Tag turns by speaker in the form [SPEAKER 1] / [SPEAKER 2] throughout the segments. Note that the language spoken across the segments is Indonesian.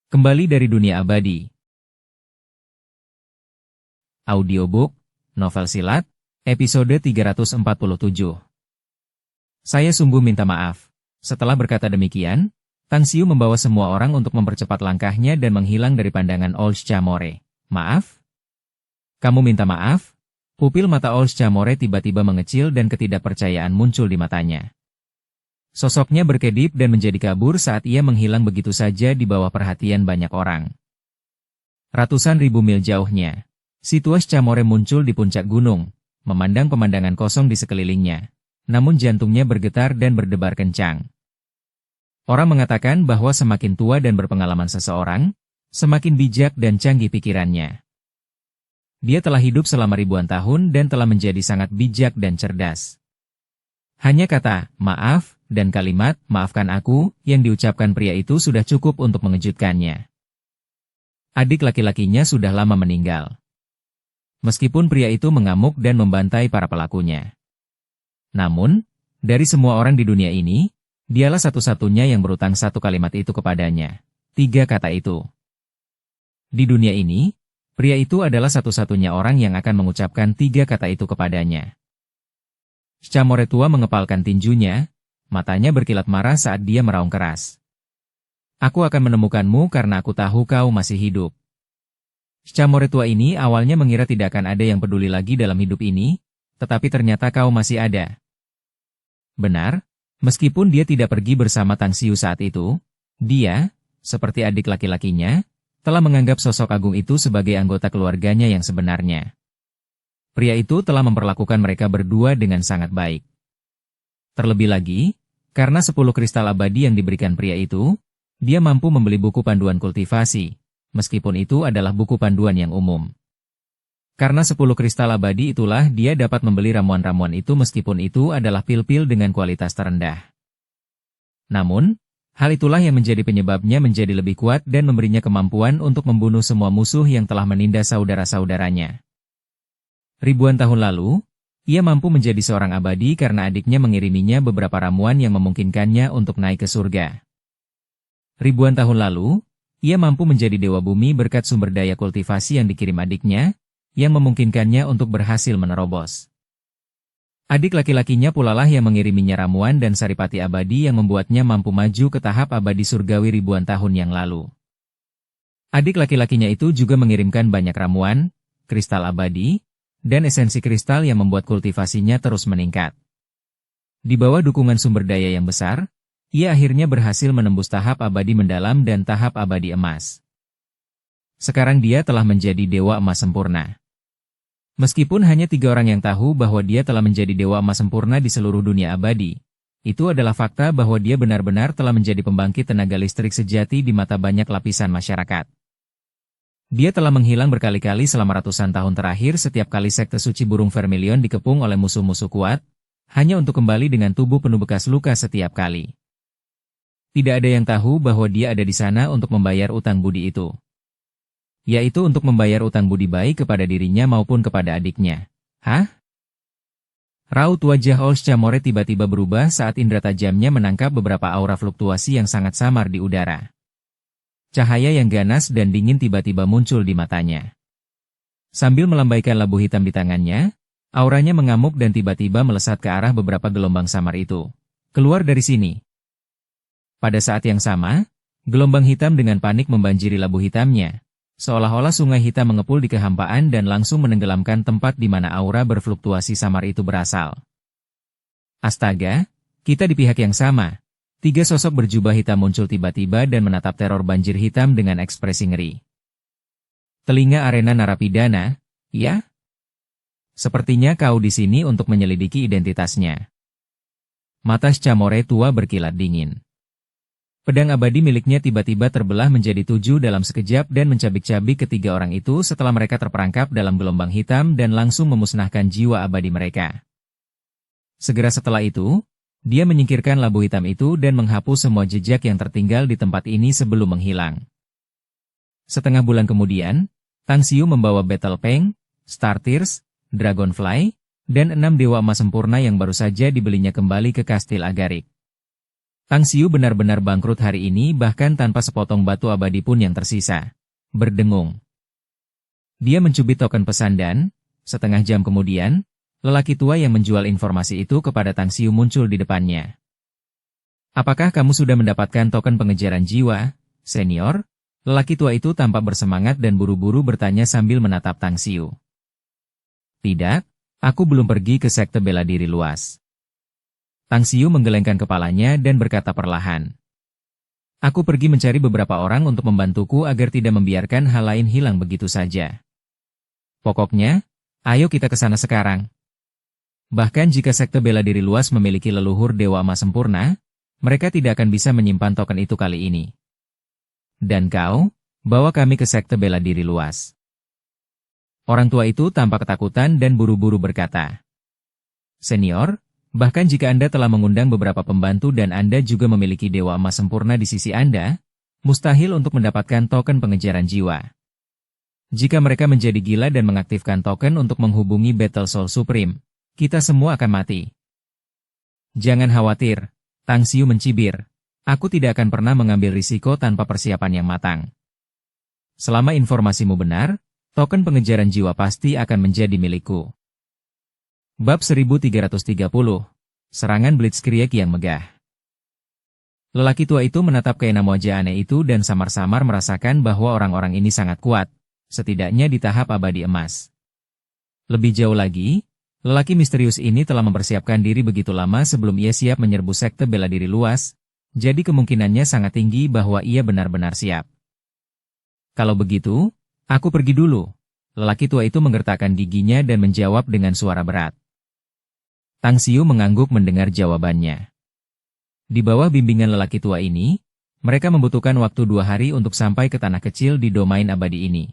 [SPEAKER 1] Kembali dari dunia abadi. Audiobook, novel silat, episode 347. Saya sungguh minta maaf. Setelah berkata demikian, Tang Xiu membawa semua orang untuk mempercepat langkahnya dan menghilang dari pandangan Old Chamore. Maaf? Kamu minta maaf? Pupil mata Old Chamore tiba-tiba mengecil dan ketidakpercayaan muncul di matanya. Sosoknya berkedip dan menjadi kabur saat ia menghilang begitu saja di bawah perhatian banyak orang. Ratusan ribu mil jauhnya, si tua Chamore muncul di puncak gunung, memandang pemandangan kosong di sekelilingnya. Namun jantungnya bergetar dan berdebar kencang. Orang mengatakan bahwa semakin tua dan berpengalaman seseorang, semakin bijak dan canggih pikirannya. Dia telah hidup selama ribuan tahun dan telah menjadi sangat bijak dan cerdas. Hanya kata, maaf, dan kalimat, maafkan aku, yang diucapkan pria itu sudah cukup untuk mengejutkannya. Adik laki-lakinya sudah lama meninggal. Meskipun pria itu mengamuk dan membantai para pelakunya. Namun, dari semua orang di dunia ini, dialah satu-satunya yang berutang satu kalimat itu kepadanya. 3 kata itu. Di dunia ini, pria itu adalah satu-satunya orang yang akan mengucapkan 3 kata itu kepadanya. Chamore tua mengepalkan tinjunya, matanya berkilat marah saat dia meraung keras. Aku akan menemukanmu karena aku tahu kau masih hidup. Chamore tua ini awalnya mengira tidak akan ada yang peduli lagi dalam hidup ini, tetapi ternyata kau masih ada. Benar, meskipun dia tidak pergi bersama Tang Xiu saat itu, dia, seperti adik laki-lakinya, telah menganggap sosok agung itu sebagai anggota keluarganya yang sebenarnya. Pria itu telah memperlakukan mereka berdua dengan sangat baik. Terlebih lagi, karena 10 kristal abadi yang diberikan pria itu, dia mampu membeli buku panduan kultivasi. Meskipun itu adalah buku panduan yang umum. Karena 10 kristal abadi itulah dia dapat membeli ramuan-ramuan itu meskipun itu adalah pil-pil dengan kualitas terendah. Namun, hal itulah yang menjadi penyebabnya menjadi lebih kuat dan memberinya kemampuan untuk membunuh semua musuh yang telah menindas saudara-saudaranya. Ribuan tahun lalu, ia mampu menjadi seorang abadi karena adiknya mengiriminya beberapa ramuan yang memungkinkannya untuk naik ke surga. Ribuan tahun lalu, ia mampu menjadi dewa bumi berkat sumber daya kultivasi yang dikirim adiknya, yang memungkinkannya untuk berhasil menerobos. Adik laki-lakinya pula lah yang mengiriminya ramuan dan saripati abadi yang membuatnya mampu maju ke tahap abadi surgawi ribuan tahun yang lalu. Adik laki-lakinya itu juga mengirimkan banyak ramuan, kristal abadi, dan esensi kristal yang membuat kultivasinya terus meningkat. Di bawah dukungan sumber daya yang besar, ia akhirnya berhasil menembus tahap abadi mendalam dan tahap abadi emas. Sekarang dia telah menjadi dewa emas sempurna. Meskipun hanya 3 orang yang tahu bahwa dia telah menjadi dewa emas sempurna di seluruh dunia abadi, itu adalah fakta bahwa dia benar-benar telah menjadi pembangkit tenaga listrik sejati di mata banyak lapisan masyarakat. Dia telah menghilang berkali-kali selama ratusan tahun terakhir setiap kali sekte suci burung vermilion dikepung oleh musuh-musuh kuat, hanya untuk kembali dengan tubuh penuh bekas luka setiap kali. Tidak ada yang tahu bahwa dia ada di sana untuk membayar utang budi itu. Yaitu untuk membayar utang budi baik kepada dirinya maupun kepada adiknya. Hah? Raut wajah Old Chamore tiba-tiba berubah saat indera tajamnya menangkap beberapa aura fluktuasi yang sangat samar di udara. Cahaya yang ganas dan dingin tiba-tiba muncul di matanya. Sambil melambaikan labu hitam di tangannya, auranya mengamuk dan tiba-tiba melesat ke arah beberapa gelombang samar itu. Keluar dari sini. Pada saat yang sama, gelombang hitam dengan panik membanjiri labu hitamnya. Seolah-olah sungai hitam mengepul di kehampaan dan langsung menenggelamkan tempat di mana aura berfluktuasi samar itu berasal. Astaga, kita di pihak yang sama. 3 sosok berjubah hitam muncul tiba-tiba dan menatap teror banjir hitam dengan ekspresi ngeri. Telinga arena narapidana, ya? Sepertinya kau di sini untuk menyelidiki identitasnya. Mata Chamore tua berkilat dingin. Pedang abadi miliknya tiba-tiba terbelah menjadi 7 dalam sekejap dan mencabik-cabik ketiga orang itu setelah mereka terperangkap dalam gelombang hitam dan langsung memusnahkan jiwa abadi mereka. Segera setelah itu, dia menyingkirkan labu hitam itu dan menghapus semua jejak yang tertinggal di tempat ini sebelum menghilang. Setengah bulan kemudian, Tang Xiu membawa Battle Peng, Star Tears, Dragonfly, dan 6 dewa emas sempurna yang baru saja dibelinya kembali ke Kastil Agarik. Tang Xiu benar-benar bangkrut hari ini bahkan tanpa sepotong batu abadi pun yang tersisa. Berdengung. Dia mencubit token pesan dan, setengah jam kemudian, lelaki tua yang menjual informasi itu kepada Tang Xiu muncul di depannya. Apakah kamu sudah mendapatkan token pengejaran jiwa, senior? Lelaki tua itu tampak bersemangat dan buru-buru bertanya sambil menatap Tang Xiu. Tidak, aku belum pergi ke sekte bela diri luas. Tang Xiu menggelengkan kepalanya dan berkata perlahan. Aku pergi mencari beberapa orang untuk membantuku agar tidak membiarkan hal lain hilang begitu saja. Pokoknya, ayo kita ke sana sekarang. Bahkan jika sekte bela diri luas memiliki leluhur Dewa Emas sempurna, mereka tidak akan bisa menyimpan token itu kali ini. Dan kau, bawa kami ke sekte bela diri luas. Orang tua itu tampak ketakutan dan buru-buru berkata. Senior, bahkan jika Anda telah mengundang beberapa pembantu dan Anda juga memiliki Dewa Emas sempurna di sisi Anda, mustahil untuk mendapatkan token pengejaran jiwa. Jika mereka menjadi gila dan mengaktifkan token untuk menghubungi Battle Soul Supreme, kita semua akan mati. Jangan khawatir, Tang Xiu mencibir. Aku tidak akan pernah mengambil risiko tanpa persiapan yang matang. Selama informasimu benar, token pengejaran jiwa pasti akan menjadi milikku. Bab 1330, Serangan Blitzkrieg yang megah. Lelaki tua itu menatap keenam wajah aneh itu dan samar-samar merasakan bahwa orang-orang ini sangat kuat, setidaknya di tahap abadi emas. Lebih jauh lagi, lelaki misterius ini telah mempersiapkan diri begitu lama sebelum ia siap menyerbu sekte bela diri luas, jadi kemungkinannya sangat tinggi bahwa ia benar-benar siap. Kalau begitu, aku pergi dulu. Lelaki tua itu menggertakkan giginya dan menjawab dengan suara berat. Tang Xiu mengangguk mendengar jawabannya. Di bawah bimbingan lelaki tua ini, mereka membutuhkan waktu 2 hari untuk sampai ke tanah kecil di domain abadi ini.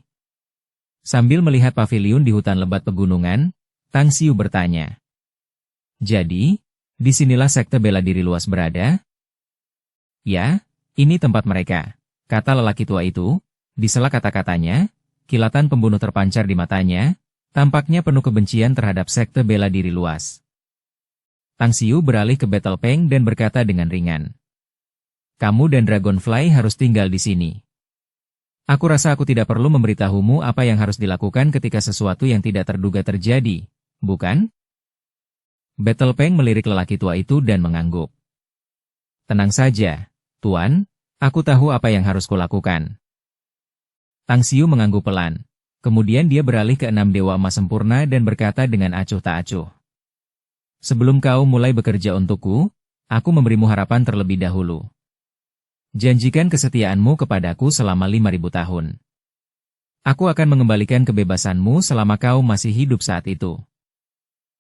[SPEAKER 1] Sambil melihat paviliun di hutan lebat pegunungan, Tang Xiu bertanya. Jadi, disinilah sekte bela diri luas berada? Ya, ini tempat mereka, kata lelaki tua itu. Di sela kata-katanya, kilatan pembunuh terpancar di matanya, tampaknya penuh kebencian terhadap sekte bela diri luas. Tang Xiu beralih ke Battle Peng dan berkata dengan ringan. Kamu dan Dragonfly harus tinggal di sini. Aku rasa aku tidak perlu memberitahumu apa yang harus dilakukan ketika sesuatu yang tidak terduga terjadi, bukan? Battle Peng melirik lelaki tua itu dan mengangguk. Tenang saja, Tuan, aku tahu apa yang harus kulakukan. Tang Xiu mengangguk pelan. Kemudian dia beralih ke 6 dewa emas sempurna dan berkata dengan acuh tak acuh. Sebelum kau mulai bekerja untukku, aku memberimu harapan terlebih dahulu. Janjikan kesetiaanmu kepadaku selama 5.000 tahun. Aku akan mengembalikan kebebasanmu selama kau masih hidup saat itu.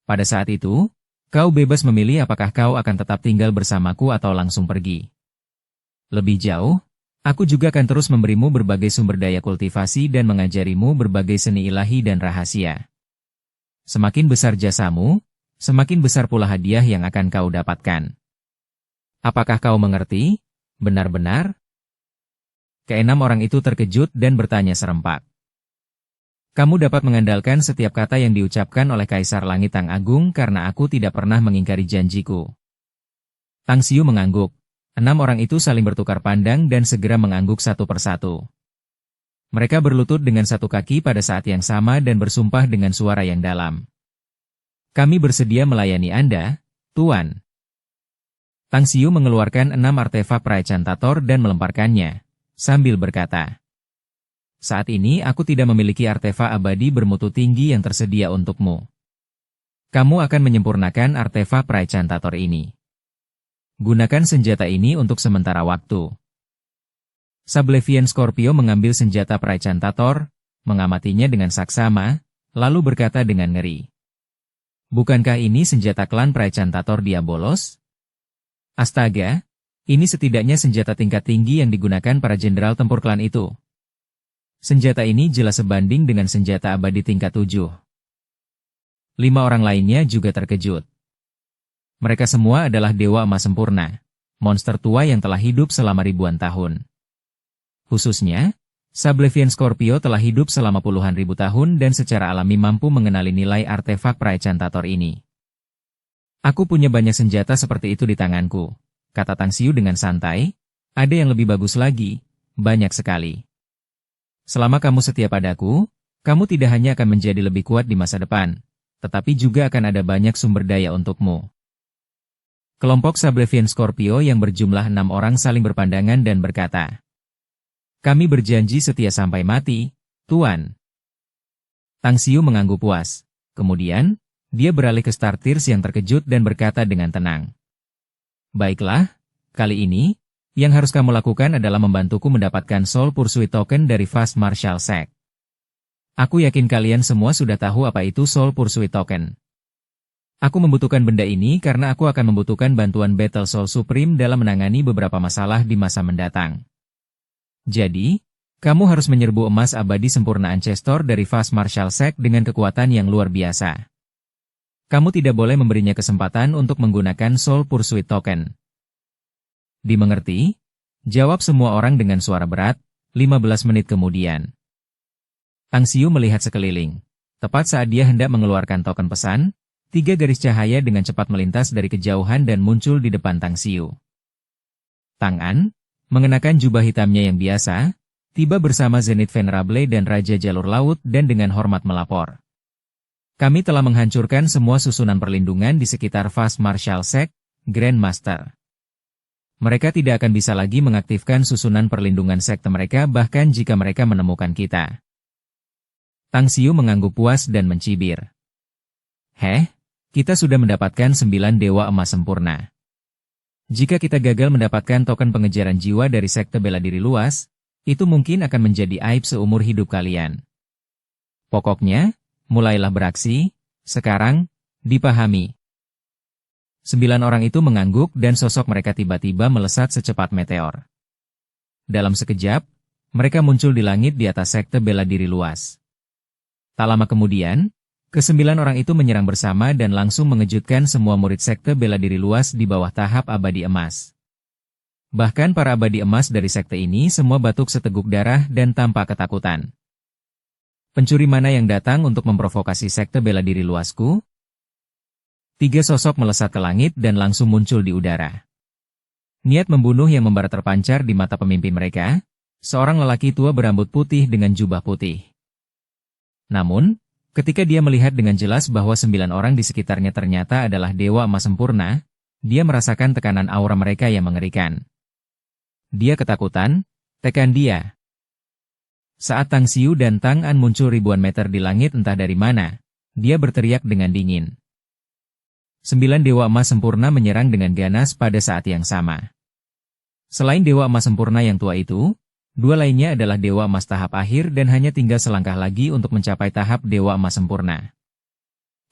[SPEAKER 1] Pada saat itu, kau bebas memilih apakah kau akan tetap tinggal bersamaku atau langsung pergi. Lebih jauh, aku juga akan terus memberimu berbagai sumber daya kultivasi dan mengajarimu berbagai seni ilahi dan rahasia. Semakin besar jasamu, semakin besar pula hadiah yang akan kau dapatkan. Apakah kau mengerti? Benar-benar? Keenam orang itu terkejut dan bertanya serempak. Kamu dapat mengandalkan setiap kata yang diucapkan oleh Kaisar Langit Tang Agung karena aku tidak pernah mengingkari janjiku. Tang Xiu mengangguk. 6 orang itu saling bertukar pandang dan segera mengangguk satu persatu. Mereka berlutut dengan satu kaki pada saat yang sama dan bersumpah dengan suara yang dalam. Kami bersedia melayani Anda, Tuan. Tang Xiu mengeluarkan 6 artefak Praechantator dan melemparkannya, sambil berkata, saat ini aku tidak memiliki artefak abadi bermutu tinggi yang tersedia untukmu. Kamu akan menyempurnakan artefak Praechantator ini. Gunakan senjata ini untuk sementara waktu. Sablevian Scorpio mengambil senjata Praechantator, mengamatinya dengan saksama, lalu berkata dengan ngeri. Bukankah ini senjata klan Praechantator Diabolos? Astaga, ini setidaknya senjata tingkat tinggi yang digunakan para jenderal tempur klan itu. Senjata ini jelas sebanding dengan senjata abadi tingkat 7. 5 orang lainnya juga terkejut. Mereka semua adalah dewa emas sempurna, monster tua yang telah hidup selama ribuan tahun. Khususnya, Sablevian Scorpio telah hidup selama puluhan ribu tahun dan secara alami mampu mengenali nilai artefak Praechantator ini. Aku punya banyak senjata seperti itu di tanganku, kata Tang Xiu dengan santai, ada yang lebih bagus lagi, banyak sekali. Selama kamu setia padaku, kamu tidak hanya akan menjadi lebih kuat di masa depan, tetapi juga akan ada banyak sumber daya untukmu. Kelompok Sablevian Scorpio yang berjumlah 6 orang saling berpandangan dan berkata, kami berjanji setia sampai mati, Tuan. Tang Xiu mengangguk puas. Kemudian, dia beralih ke Starteers yang terkejut dan berkata dengan tenang. Baiklah, kali ini, yang harus kamu lakukan adalah membantuku mendapatkan Soul Pursuit Token dari Fast Martial Sect. Aku yakin kalian semua sudah tahu apa itu Soul Pursuit Token. Aku membutuhkan benda ini karena aku akan membutuhkan bantuan Battle Soul Supreme dalam menangani beberapa masalah di masa mendatang. Jadi, kamu harus menyerbu emas abadi sempurna Ancestor dari Fast Martial Sect dengan kekuatan yang luar biasa. Kamu tidak boleh memberinya kesempatan untuk menggunakan Soul Pursuit Token. Dimengerti? Jawab semua orang dengan suara berat, 15 menit kemudian. Tang Xiu melihat sekeliling. Tepat saat dia hendak mengeluarkan token pesan, 3 garis cahaya dengan cepat melintas dari kejauhan dan muncul di depan Tang Xiu. Tang An, mengenakan jubah hitamnya yang biasa, tiba bersama Zenith Venerable dan Raja Jalur Laut dan dengan hormat melapor. Kami telah menghancurkan semua susunan perlindungan di sekitar Fast Martial Sect, Grand Master. Mereka tidak akan bisa lagi mengaktifkan susunan perlindungan sekte mereka bahkan jika mereka menemukan kita. Tang Xiu mengangguk puas dan mencibir. Kita sudah mendapatkan 9 dewa emas sempurna. Jika kita gagal mendapatkan token pengejaran jiwa dari sekte bela diri luas, itu mungkin akan menjadi aib seumur hidup kalian. Pokoknya, mulailah beraksi, sekarang, dipahami. 9 orang itu mengangguk dan sosok mereka tiba-tiba melesat secepat meteor. Dalam sekejap, mereka muncul di langit di atas sekte bela diri luas. Tak lama kemudian, ke-9 orang itu menyerang bersama dan langsung mengejutkan semua murid sekte bela diri luas di bawah tahap abadi emas. Bahkan para abadi emas dari sekte ini semua batuk seteguk darah dan tampak ketakutan. Pencuri mana yang datang untuk memprovokasi sekte bela diri luasku? 3 sosok melesat ke langit dan langsung muncul di udara. Niat membunuh yang membara terpancar di mata pemimpin mereka, seorang lelaki tua berambut putih dengan jubah putih. Namun, ketika dia melihat dengan jelas bahwa 9 orang di sekitarnya ternyata adalah dewa emas sempurna, dia merasakan tekanan aura mereka yang mengerikan. Dia ketakutan, tekan dia. Saat Tang Xiu dan Tang An muncul ribuan meter di langit entah dari mana, dia berteriak dengan dingin. 9 dewa emas sempurna menyerang dengan ganas pada saat yang sama. Selain dewa emas sempurna yang tua itu, 2 lainnya adalah dewa emas tahap akhir dan hanya tinggal selangkah lagi untuk mencapai tahap dewa emas sempurna.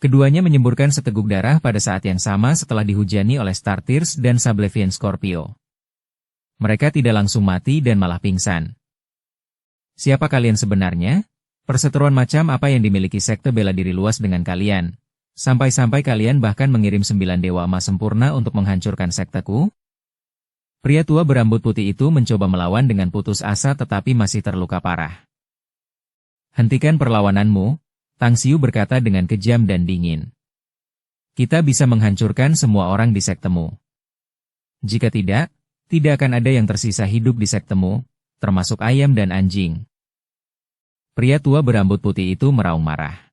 [SPEAKER 1] Keduanya menyemburkan seteguk darah pada saat yang sama setelah dihujani oleh Starteers dan Sablevian Scorpio. Mereka tidak langsung mati dan malah pingsan. Siapa kalian sebenarnya? Perseteruan macam apa yang dimiliki sekte bela diri luas dengan kalian? Sampai-sampai kalian bahkan mengirim 9 dewa emas sempurna untuk menghancurkan sekteku? Pria tua berambut putih itu mencoba melawan dengan putus asa tetapi masih terluka parah. Hentikan perlawananmu, Tang Xiu berkata dengan kejam dan dingin. Kita bisa menghancurkan semua orang di sektemu. Jika tidak akan ada yang tersisa hidup di sektemu, termasuk ayam dan anjing. Pria tua berambut putih itu meraung marah.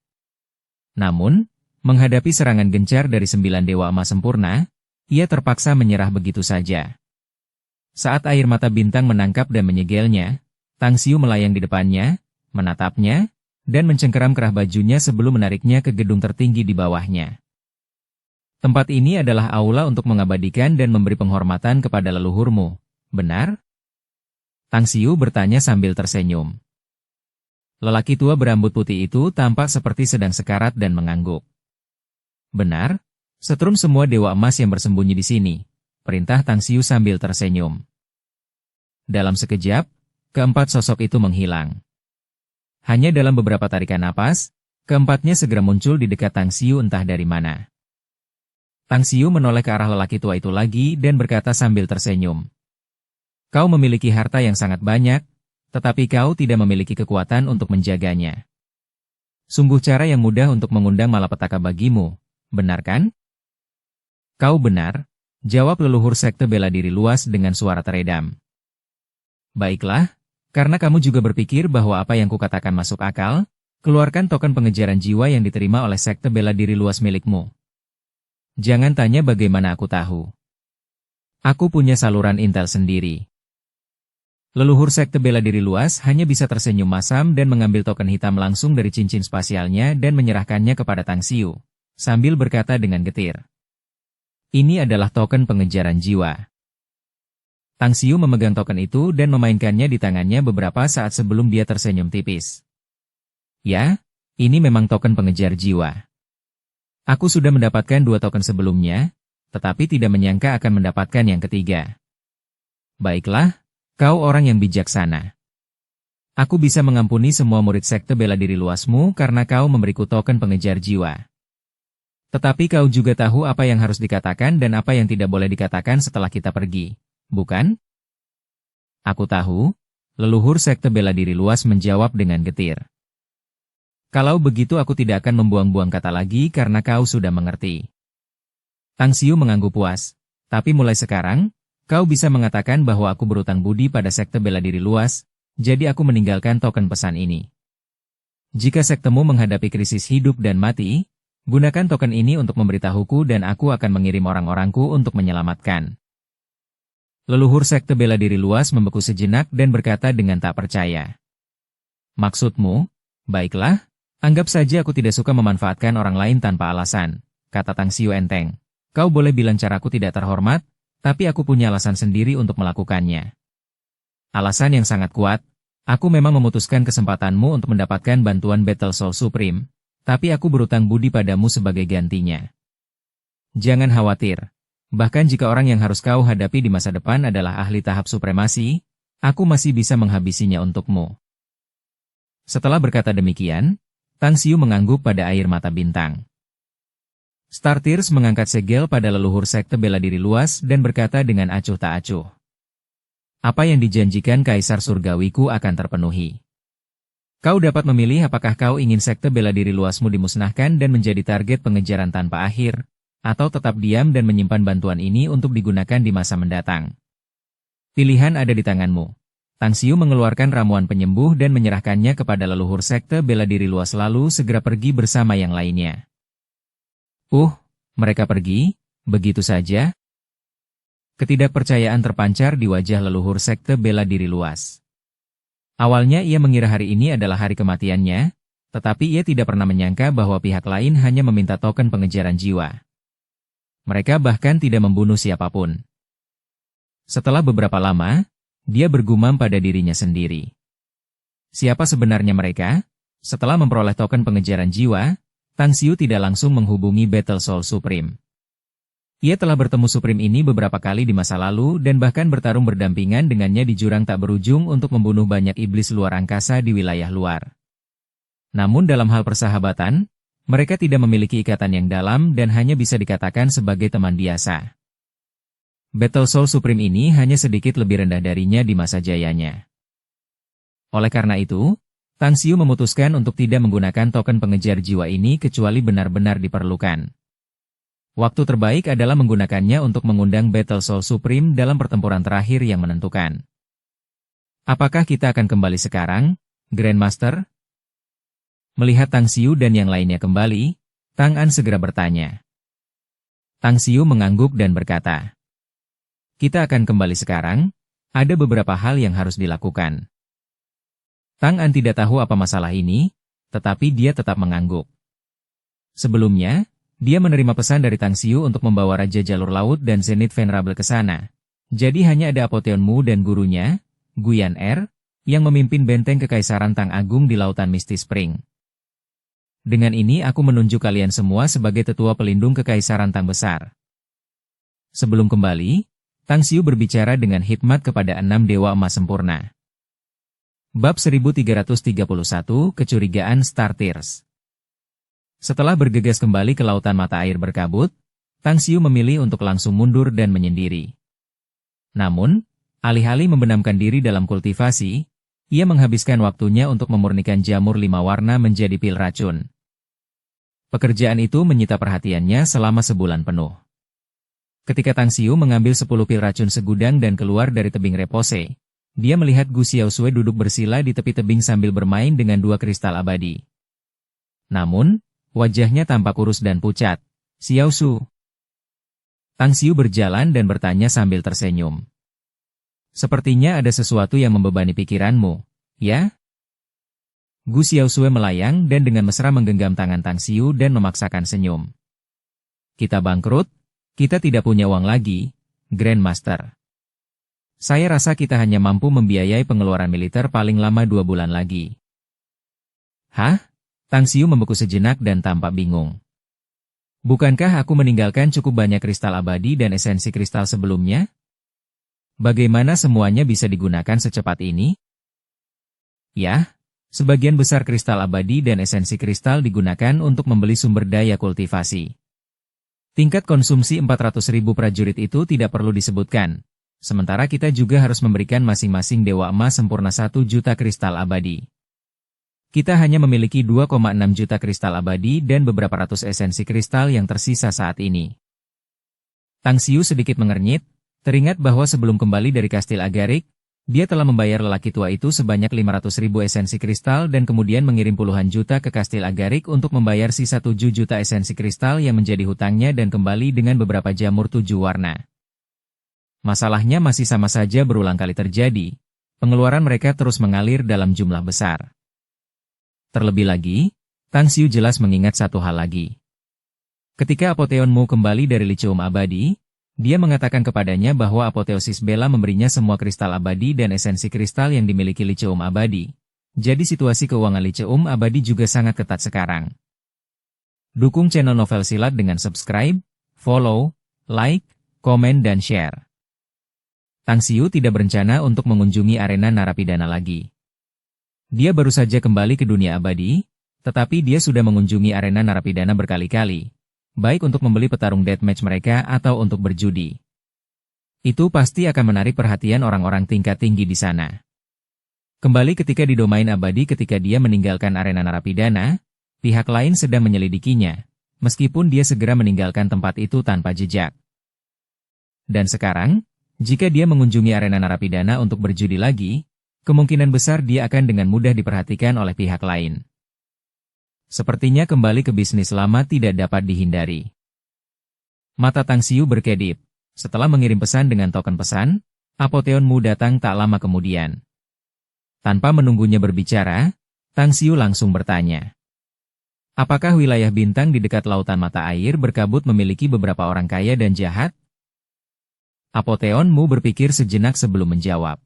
[SPEAKER 1] Namun, menghadapi serangan gencar dari 9 dewa emas sempurna, ia terpaksa menyerah begitu saja. Saat air mata bintang menangkap dan menyegelnya, Tang Xiu melayang di depannya, menatapnya, dan mencengkeram kerah bajunya sebelum menariknya ke gedung tertinggi di bawahnya. Tempat ini adalah aula untuk mengabadikan dan memberi penghormatan kepada leluhurmu, benar? Tang Xiu bertanya sambil tersenyum. Lelaki tua berambut putih itu tampak seperti sedang sekarat dan mengangguk. Benar, setrum semua dewa emas yang bersembunyi di sini, perintah Tang Xiu sambil tersenyum. Dalam sekejap, keempat sosok itu menghilang. Hanya dalam beberapa tarikan napas, keempatnya segera muncul di dekat Tang Xiu entah dari mana. Tang Xiu menoleh ke arah lelaki tua itu lagi dan berkata sambil tersenyum. Kau memiliki harta yang sangat banyak, tetapi kau tidak memiliki kekuatan untuk menjaganya. Sungguh cara yang mudah untuk mengundang malapetaka bagimu, benar kan? Kau benar, Jawab leluhur sekte bela diri luas dengan suara teredam. Baiklah, karena kamu juga berpikir bahwa apa yang kukatakan masuk akal, keluarkan token pengejaran jiwa yang diterima oleh sekte bela diri luas milikmu. Jangan tanya bagaimana aku tahu. Aku punya saluran intel sendiri. Leluhur sekte bela diri luas hanya bisa tersenyum masam dan mengambil token hitam langsung dari cincin spasialnya dan menyerahkannya kepada Tang Xiu, sambil berkata dengan getir. Ini adalah token pengejaran jiwa. Tang Xiu memegang token itu dan memainkannya di tangannya beberapa saat sebelum dia tersenyum tipis. Ya, ini memang token pengejar jiwa. Aku sudah mendapatkan 2 token sebelumnya, tetapi tidak menyangka akan mendapatkan yang ketiga. Baiklah, kau orang yang bijaksana. Aku bisa mengampuni semua murid sekte bela diri luasmu karena kau memberiku token pengejar jiwa. Tetapi kau juga tahu apa yang harus dikatakan dan apa yang tidak boleh dikatakan setelah kita pergi, bukan? Aku tahu, leluhur sekte bela diri luas menjawab dengan getir. Kalau begitu aku tidak akan membuang-buang kata lagi karena kau sudah mengerti. Tang Xiu mengangguk puas, tapi mulai sekarang, kau bisa mengatakan bahwa aku berutang budi pada sekte bela diri luas, jadi aku meninggalkan token pesan ini. Jika sektemu menghadapi krisis hidup dan mati, gunakan token ini untuk memberitahuku dan aku akan mengirim orang-orangku untuk menyelamatkan. Leluhur sekte bela diri luas membeku sejenak dan berkata dengan tak percaya. Maksudmu? Baiklah, anggap saja aku tidak suka memanfaatkan orang lain tanpa alasan, kata Tang Xiu enteng. Kau boleh bilang caraku tidak terhormat, tapi aku punya alasan sendiri untuk melakukannya. Alasan yang sangat kuat, aku memang memutuskan kesempatanmu untuk mendapatkan bantuan Battle Soul Supreme, tapi aku berutang budi padamu sebagai gantinya. Jangan khawatir, bahkan jika orang yang harus kau hadapi di masa depan adalah ahli tahap supremasi, aku masih bisa menghabisinya untukmu. Setelah berkata demikian, Tang Xiu mengangguk pada air mata bintang. Star Tears mengangkat segel pada leluhur sekte bela diri luas dan berkata dengan acuh tak acuh. Apa yang dijanjikan Kaisar Surgawiku akan terpenuhi. Kau dapat memilih apakah kau ingin sekte bela diri luasmu dimusnahkan dan menjadi target pengejaran tanpa akhir, atau tetap diam dan menyimpan bantuan ini untuk digunakan di masa mendatang. Pilihan ada di tanganmu. Tang Xiu mengeluarkan ramuan penyembuh dan menyerahkannya kepada leluhur sekte bela diri luas lalu segera pergi bersama yang lainnya. Mereka pergi, begitu saja? Ketidakpercayaan terpancar di wajah leluhur sekte bela diri luas. Awalnya ia mengira hari ini adalah hari kematiannya, tetapi ia tidak pernah menyangka bahwa pihak lain hanya meminta token pengejaran jiwa. Mereka bahkan tidak membunuh siapapun. Setelah beberapa lama, dia bergumam pada dirinya sendiri. Siapa sebenarnya mereka? Setelah memperoleh token pengejaran jiwa, Tang Xiu tidak langsung menghubungi Battle Soul Supreme. Ia telah bertemu Supreme ini beberapa kali di masa lalu dan bahkan bertarung berdampingan dengannya di jurang tak berujung untuk membunuh banyak iblis luar angkasa di wilayah luar. Namun dalam hal persahabatan, mereka tidak memiliki ikatan yang dalam dan hanya bisa dikatakan sebagai teman biasa. Battle Soul Supreme ini hanya sedikit lebih rendah darinya di masa jayanya. Oleh karena itu, Tang Xiu memutuskan untuk tidak menggunakan token pengejar jiwa ini kecuali benar-benar diperlukan. Waktu terbaik adalah menggunakannya untuk mengundang Battle Soul Supreme dalam pertempuran terakhir yang menentukan. Apakah kita akan kembali sekarang, Grandmaster? Melihat Tang Xiu dan yang lainnya kembali, Tang An segera bertanya. Tang Xiu mengangguk dan berkata, kita akan kembali sekarang, ada beberapa hal yang harus dilakukan. Tang An tidak tahu apa masalah ini, tetapi dia tetap mengangguk. Sebelumnya, dia menerima pesan dari Tang Xiu untuk membawa Raja Jalur Laut dan Zenith Venerable ke sana. Jadi hanya ada Apotheon Mu dan gurunya, Guyan Er, yang memimpin benteng Kekaisaran Tang Agung di Lautan Misty Spring. Dengan ini aku menunjuk kalian semua sebagai tetua pelindung Kekaisaran Tang Besar. Sebelum kembali, Tang Xiu berbicara dengan hikmat kepada 6 Dewa Emas Sempurna. Bab 1331 Kecurigaan Star Tears. Setelah bergegas kembali ke lautan mata air berkabut, Tang Xiu memilih untuk langsung mundur dan menyendiri. Namun, alih-alih membenamkan diri dalam kultivasi, ia menghabiskan waktunya untuk memurnikan jamur 5 warna menjadi pil racun. Pekerjaan itu menyita perhatiannya selama sebulan penuh. Ketika Tang Xiu mengambil 10 pil racun segudang dan keluar dari tebing repose, dia melihat Gu Xiaosui duduk bersila di tepi tebing sambil bermain dengan 2 kristal abadi. Namun, wajahnya tampak kurus dan pucat. "Xiaosu." Tang Xiu berjalan dan bertanya sambil tersenyum. "Sepertinya ada sesuatu yang membebani pikiranmu, ya?" Gu Xiaosui melayang dan dengan mesra menggenggam tangan Tang Xiu dan memaksakan senyum. "Kita bangkrut? Kita tidak punya uang lagi, Grandmaster. Saya rasa kita hanya mampu membiayai pengeluaran militer paling lama 2 bulan lagi." "Hah?" Tang Xiu membeku sejenak dan tampak bingung. "Bukankah aku meninggalkan cukup banyak kristal abadi dan esensi kristal sebelumnya? Bagaimana semuanya bisa digunakan secepat ini?" "Ya, sebagian besar kristal abadi dan esensi kristal digunakan untuk membeli sumber daya kultivasi. Tingkat konsumsi 400.000 prajurit itu tidak perlu disebutkan. Sementara kita juga harus memberikan masing-masing Dewa Emas sempurna 1 juta kristal abadi. Kita hanya memiliki 2,6 juta kristal abadi dan beberapa ratus esensi kristal yang tersisa saat ini." Tang Xiu sedikit mengernyit, teringat bahwa sebelum kembali dari Kastil Agarik, dia telah membayar lelaki tua itu sebanyak 500.000 esensi kristal dan kemudian mengirim puluhan juta ke Kastil Agarik untuk membayar sisa 7 juta esensi kristal yang menjadi hutangnya dan kembali dengan beberapa jamur 7 warna. Masalahnya masih sama saja berulang kali terjadi, pengeluaran mereka terus mengalir dalam jumlah besar. Terlebih lagi, Tang Xiu jelas mengingat satu hal lagi. Ketika Apotheon Mu kembali dari Liceum Abadi, dia mengatakan kepadanya bahwa Apotheosis Bella memberinya semua kristal abadi dan esensi kristal yang dimiliki Liceum Abadi. Jadi situasi keuangan Liceum Abadi juga sangat ketat sekarang. Dukung channel Novel Silat dengan subscribe, follow, like, komen dan share. Tang Xiu tidak berencana untuk mengunjungi arena narapidana lagi. Dia baru saja kembali ke dunia abadi, tetapi dia sudah mengunjungi arena narapidana berkali-kali, baik untuk membeli petarung deathmatch mereka atau untuk berjudi. Itu pasti akan menarik perhatian orang-orang tingkat tinggi di sana. Kembali ketika di domain abadi ketika dia meninggalkan arena narapidana, pihak lain sedang menyelidikinya, meskipun dia segera meninggalkan tempat itu tanpa jejak. Dan sekarang, jika dia mengunjungi arena narapidana untuk berjudi lagi, kemungkinan besar dia akan dengan mudah diperhatikan oleh pihak lain. Sepertinya kembali ke bisnis lama tidak dapat dihindari. Mata Tang Xiu berkedip. Setelah mengirim pesan dengan token pesan, Apotheon Mu datang tak lama kemudian. Tanpa menunggunya berbicara, Tang Xiu langsung bertanya. "Apakah wilayah bintang di dekat lautan mata air berkabut memiliki beberapa orang kaya dan jahat?" Apotheon Mu berpikir sejenak sebelum menjawab.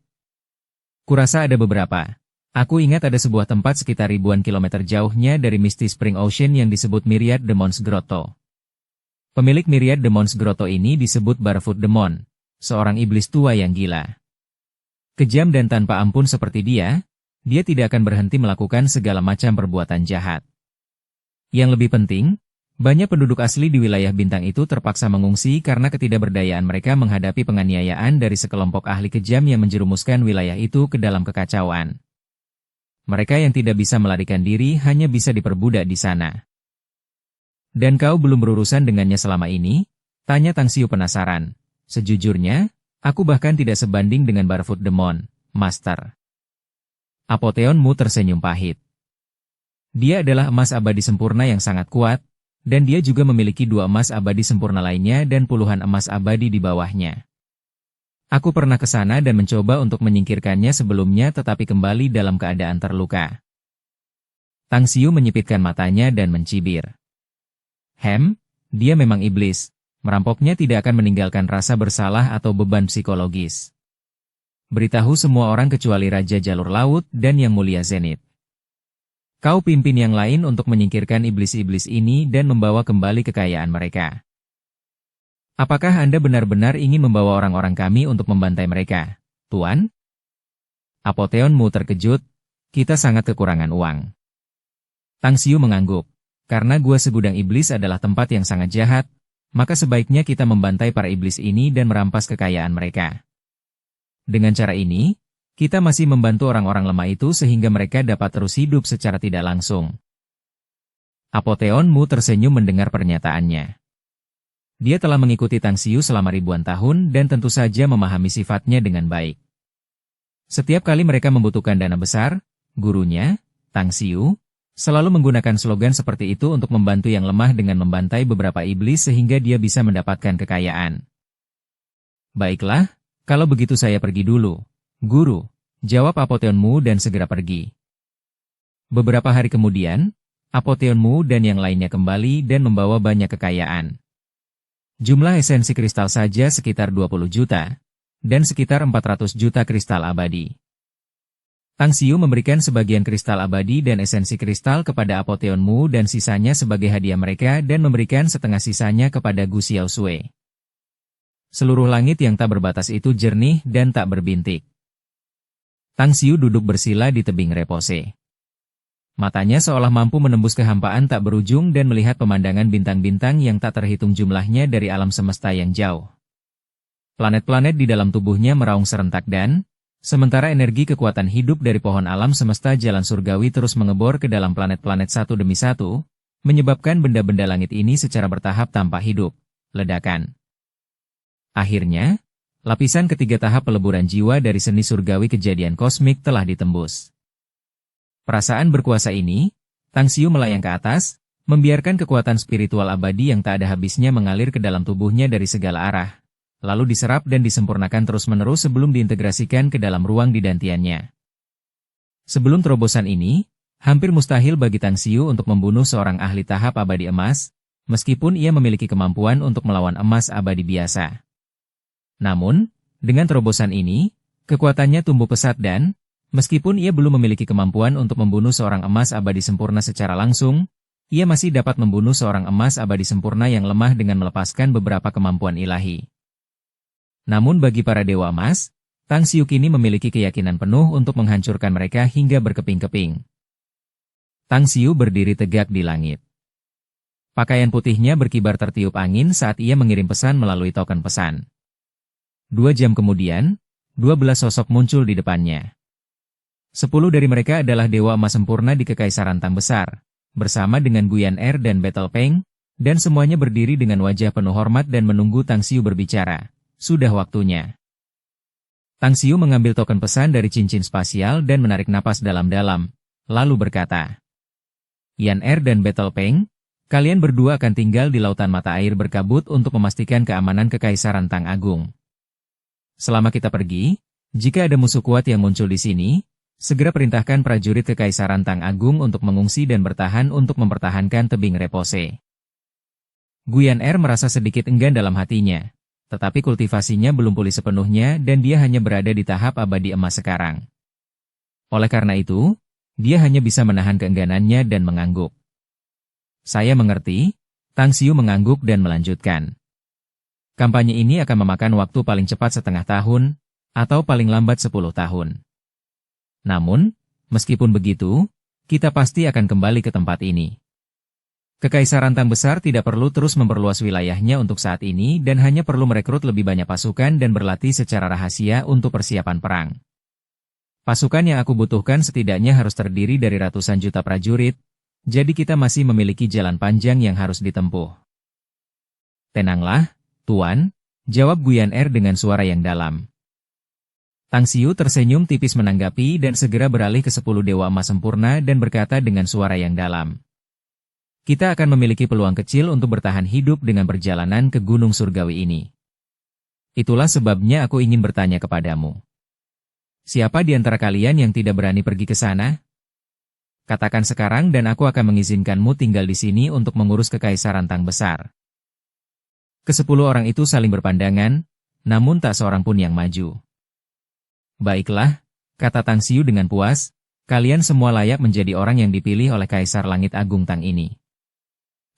[SPEAKER 1] "Kurasa ada beberapa. Aku ingat ada sebuah tempat sekitar ribuan kilometer jauhnya dari Misty Spring Ocean yang disebut Myriad Demons Grotto. Pemilik Myriad Demons Grotto ini disebut Barefoot Demon, seorang iblis tua yang gila. Kejam dan tanpa ampun seperti dia tidak akan berhenti melakukan segala macam perbuatan jahat. Yang lebih penting, banyak penduduk asli di wilayah bintang itu terpaksa mengungsi karena ketidakberdayaan mereka menghadapi penganiayaan dari sekelompok ahli kejam yang menjerumuskan wilayah itu ke dalam kekacauan. Mereka yang tidak bisa melarikan diri hanya bisa diperbudak di sana." "Dan kau belum berurusan dengannya selama ini?" tanya Tang Xiu penasaran. "Sejujurnya, aku bahkan tidak sebanding dengan Barefoot Demon, Master." Apotheon Mu tersenyum pahit. Dia adalah emas abadi sempurna yang sangat kuat, dan dia juga memiliki 2 emas abadi sempurna lainnya dan puluhan emas abadi di bawahnya. Aku pernah ke sana dan mencoba untuk menyingkirkannya sebelumnya tetapi kembali dalam keadaan terluka." Tang Xiu menyipitkan matanya dan mencibir. Dia memang iblis. Merampoknya tidak akan meninggalkan rasa bersalah atau beban psikologis. Beritahu semua orang kecuali Raja Jalur Laut dan Yang Mulia Zenith. Kau pimpin yang lain untuk menyingkirkan iblis-iblis ini dan membawa kembali kekayaan mereka. Apakah Anda benar-benar ingin membawa orang-orang kami untuk membantai mereka, Tuan?" Apotheon Mu terkejut, "Kita sangat kekurangan uang." Tang Xiu mengangguk. "Karena Gua Segudang Iblis adalah tempat yang sangat jahat, maka sebaiknya kita membantai para iblis ini dan merampas kekayaan mereka. Dengan cara ini, kita masih membantu orang-orang lemah itu sehingga mereka dapat terus hidup secara tidak langsung." Apotheon Mu tersenyum mendengar pernyataannya. Dia telah mengikuti Tang Xiu selama ribuan tahun dan tentu saja memahami sifatnya dengan baik. Setiap kali mereka membutuhkan dana besar, gurunya, Tang Xiu, selalu menggunakan slogan seperti itu untuk membantu yang lemah dengan membantai beberapa iblis sehingga dia bisa mendapatkan kekayaan. Baiklah, kalau begitu saya pergi dulu, guru, jawab Apotheonmu dan segera pergi. Beberapa hari kemudian, Apotheonmu dan yang lainnya kembali dan membawa banyak kekayaan. Jumlah esensi kristal saja sekitar 20 juta, dan sekitar 400 juta kristal abadi. Tang Xiu memberikan sebagian kristal abadi dan esensi kristal kepada Apotheonmu dan sisanya sebagai hadiah mereka dan memberikan setengah sisanya kepada Gu Xiaosui. Seluruh langit yang tak berbatas itu jernih dan tak berbintik. Tang Xiu duduk bersila di tebing repose. Matanya seolah mampu menembus kehampaan tak berujung dan melihat pemandangan bintang-bintang yang tak terhitung jumlahnya dari alam semesta yang jauh. Planet-planet di dalam tubuhnya meraung serentak dan, sementara energi kekuatan hidup dari pohon alam semesta jalan surgawi terus mengebor ke dalam planet-planet satu demi satu, menyebabkan benda-benda langit ini secara bertahap tanpa hidup, ledakan. Akhirnya, lapisan ketiga tahap peleburan jiwa dari seni surgawi kejadian kosmik telah ditembus. Perasaan berkuasa ini, Tang Xiu melayang ke atas, membiarkan kekuatan spiritual abadi yang tak ada habisnya mengalir ke dalam tubuhnya dari segala arah, lalu diserap dan disempurnakan terus-menerus sebelum diintegrasikan ke dalam ruang didantiannya. Sebelum terobosan ini, hampir mustahil bagi Tang Xiu untuk membunuh seorang ahli tahap abadi emas, meskipun ia memiliki kemampuan untuk melawan emas abadi biasa. Namun, dengan terobosan ini, kekuatannya tumbuh pesat dan, meskipun ia belum memiliki kemampuan untuk membunuh seorang emas abadi sempurna secara langsung, ia masih dapat membunuh seorang emas abadi sempurna yang lemah dengan melepaskan beberapa kemampuan ilahi. Namun bagi para dewa emas, Tang Xiu kini memiliki keyakinan penuh untuk menghancurkan mereka hingga berkeping-keping. Tang Xiu berdiri tegak di langit. Pakaian putihnya berkibar tertiup angin saat ia mengirim pesan melalui token pesan. 2 jam kemudian, 12 sosok muncul di depannya. 10 dari mereka adalah dewa emas sempurna di Kekaisaran Tang Besar, bersama dengan Guyan Er dan Battle Peng, dan semuanya berdiri dengan wajah penuh hormat dan menunggu Tang Xiu berbicara. Sudah waktunya. Tang Xiu mengambil token pesan dari cincin spasial dan menarik napas dalam-dalam, lalu berkata, Yan Er dan Battle Peng, kalian berdua akan tinggal di lautan mata air berkabut untuk memastikan keamanan Kekaisaran Tang Agung. Selama kita pergi, jika ada musuh kuat yang muncul di sini, segera perintahkan prajurit Kekaisaran Tang Agung untuk mengungsi dan bertahan untuk mempertahankan tebing repose. Guyan Er merasa sedikit enggan dalam hatinya, tetapi kultivasinya belum pulih sepenuhnya dan dia hanya berada di tahap abadi emas sekarang. Oleh karena itu, dia hanya bisa menahan keengganannya dan mengangguk. Saya mengerti, Tang Xiu mengangguk dan melanjutkan. Kampanye ini akan memakan waktu paling cepat setengah tahun, atau paling lambat 10 tahun. Namun, meskipun begitu, kita pasti akan kembali ke tempat ini. Kekaisaran Tang Besar tidak perlu terus memperluas wilayahnya untuk saat ini dan hanya perlu merekrut lebih banyak pasukan dan berlatih secara rahasia untuk persiapan perang. Pasukan yang aku butuhkan setidaknya harus terdiri dari ratusan juta prajurit, jadi kita masih memiliki jalan panjang yang harus ditempuh. Tenanglah, Tuan, jawab Guyan Er dengan suara yang dalam. Tang Xiu tersenyum tipis menanggapi dan segera beralih ke 10 dewa emas sempurna dan berkata dengan suara yang dalam. Kita akan memiliki peluang kecil untuk bertahan hidup dengan perjalanan ke Gunung Surgawi ini. Itulah sebabnya aku ingin bertanya kepadamu. Siapa di antara kalian yang tidak berani pergi ke sana? Katakan sekarang dan aku akan mengizinkanmu tinggal di sini untuk mengurus Kekaisaran Tang Besar. Ke-10 orang itu saling berpandangan, namun tak seorang pun yang maju. Baiklah, kata Tang Xiu dengan puas, kalian semua layak menjadi orang yang dipilih oleh Kaisar Langit Agung Tang ini.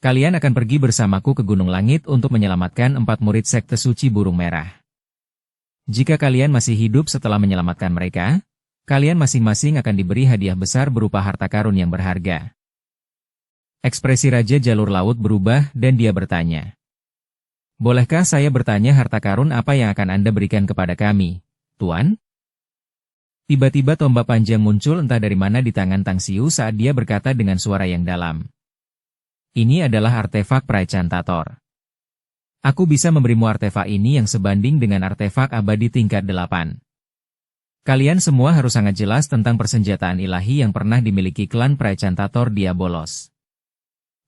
[SPEAKER 1] Kalian akan pergi bersamaku ke Gunung Langit untuk menyelamatkan 4 murid Sekte Suci Burung Merah. Jika kalian masih hidup setelah menyelamatkan mereka, kalian masing-masing akan diberi hadiah besar berupa harta karun yang berharga. Ekspresi Raja Jalur Laut berubah dan dia bertanya. Bolehkah saya bertanya harta karun apa yang akan Anda berikan kepada kami, Tuan? Tiba-tiba tombak panjang muncul entah dari mana di tangan Tang Xiu saat dia berkata dengan suara yang dalam. Ini adalah artefak Praecantator. Aku bisa memberimu artefak ini yang sebanding dengan artefak abadi tingkat 8. Kalian semua harus sangat jelas tentang persenjataan ilahi yang pernah dimiliki klan Praecantator Diabolos.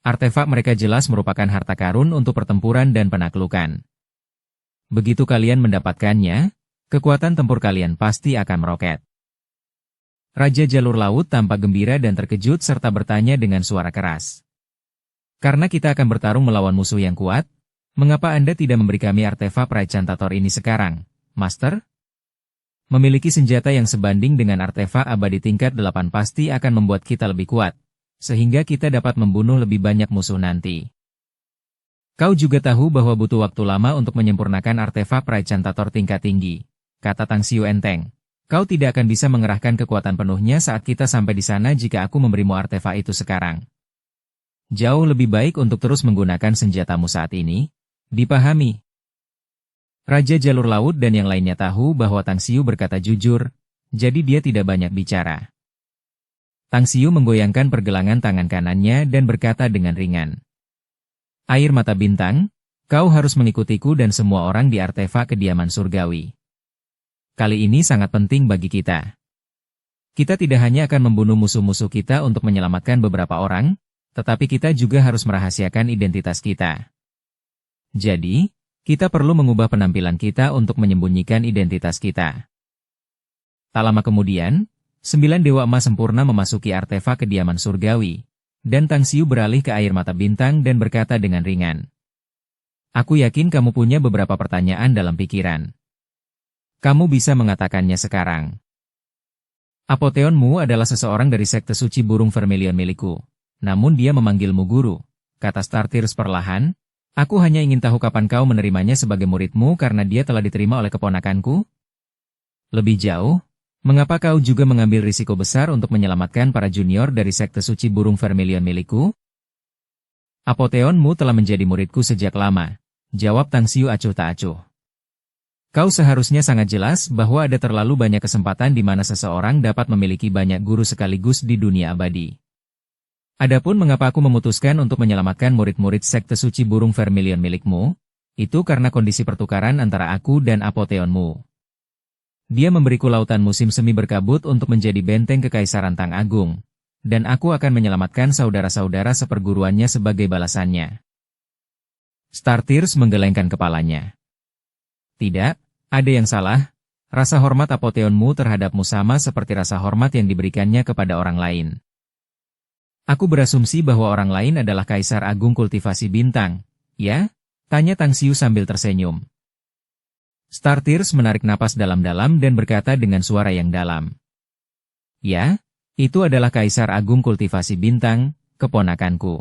[SPEAKER 1] Artefak mereka jelas merupakan harta karun untuk pertempuran dan penaklukan. Begitu kalian mendapatkannya, kekuatan tempur kalian pasti akan meroket. Raja Jalur Laut tampak gembira dan terkejut serta bertanya dengan suara keras. Karena kita akan bertarung melawan musuh yang kuat, mengapa Anda tidak memberi kami artefak Praecantator ini sekarang, Master? Memiliki senjata yang sebanding dengan artefak abadi tingkat 8 pasti akan membuat kita lebih kuat, sehingga kita dapat membunuh lebih banyak musuh nanti. Kau juga tahu bahwa butuh waktu lama untuk menyempurnakan artefak Praecantator tingkat tinggi, kata Tang Xiu enteng. Kau tidak akan bisa mengerahkan kekuatan penuhnya saat kita sampai di sana jika aku memberimu artefak itu sekarang. Jauh lebih baik untuk terus menggunakan senjatamu saat ini, dipahami? Raja Jalur Laut dan yang lainnya tahu bahwa Tang Xiu berkata jujur, jadi dia tidak banyak bicara. Tang Xiu menggoyangkan pergelangan tangan kanannya dan berkata dengan ringan. Air mata bintang, kau harus mengikutiku dan semua orang di artefak kediaman surgawi. Kali ini sangat penting bagi kita. Kita tidak hanya akan membunuh musuh-musuh kita untuk menyelamatkan beberapa orang, tetapi kita juga harus merahasiakan identitas kita. Jadi, kita perlu mengubah penampilan kita untuk menyembunyikan identitas kita. Tak lama kemudian, 9 Dewa Emas sempurna memasuki artefak kediaman surgawi, dan Tang Xiu beralih ke air mata bintang dan berkata dengan ringan. Aku yakin kamu punya beberapa pertanyaan dalam pikiran. Kamu bisa mengatakannya sekarang. Apotheonmu adalah seseorang dari sekte suci burung vermilion milikku, namun dia memanggilmu guru, kata Startears perlahan. Aku hanya ingin tahu kapan kau menerimanya sebagai muridmu karena dia telah diterima oleh keponakanku? Lebih jauh, mengapa kau juga mengambil risiko besar untuk menyelamatkan para junior dari sekte suci burung vermilion milikku? Apotheonmu telah menjadi muridku sejak lama, jawab Tang Xiu acuh tak acuh. Kau seharusnya sangat jelas bahwa ada terlalu banyak kesempatan di mana seseorang dapat memiliki banyak guru sekaligus di dunia abadi. Adapun mengapa aku memutuskan untuk menyelamatkan murid-murid sekte suci burung vermilion milikmu, itu karena kondisi pertukaran antara aku dan Apotheonmu. Dia memberiku lautan musim semi berkabut untuk menjadi benteng kekaisaran Tang Agung, dan aku akan menyelamatkan saudara-saudara seperguruannya sebagai balasannya. Startears menggelengkan kepalanya. Tidak, ada yang salah. Rasa hormat Apotheonmu terhadapmu sama seperti rasa hormat yang diberikannya kepada orang lain. Aku berasumsi bahwa orang lain adalah Kaisar Agung Kultivasi Bintang, ya? Tanya Tang Xiu sambil tersenyum. Startears menarik napas dalam-dalam dan berkata dengan suara yang dalam. Ya, itu adalah Kaisar Agung Kultivasi Bintang, keponakanku.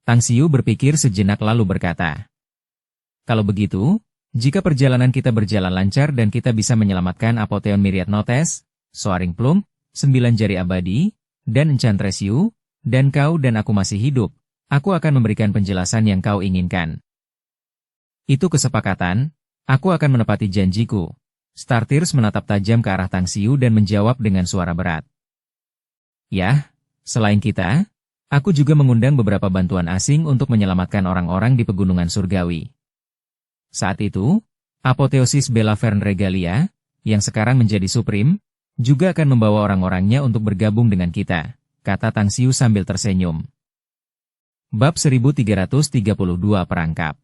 [SPEAKER 1] Tang Xiu berpikir sejenak lalu berkata. Kalau begitu, jika perjalanan kita berjalan lancar dan kita bisa menyelamatkan Apotheon Myriad Notes, Soaring Plume, 9 Jari Abadi, dan Enchantress Yu, dan kau dan aku masih hidup, aku akan memberikan penjelasan yang kau inginkan. Itu kesepakatan, aku akan menepati janjiku. Startears menatap tajam ke arah Tang Xiu dan menjawab dengan suara berat. Ya, selain kita, aku juga mengundang beberapa bantuan asing untuk menyelamatkan orang-orang di pegunungan surgawi. Saat itu, Apotheosis Bella Verne Regalia, yang sekarang menjadi Supreme, juga akan membawa orang-orangnya untuk bergabung dengan kita, kata Tang Xiu sambil tersenyum. Bab 1332 Perangkap.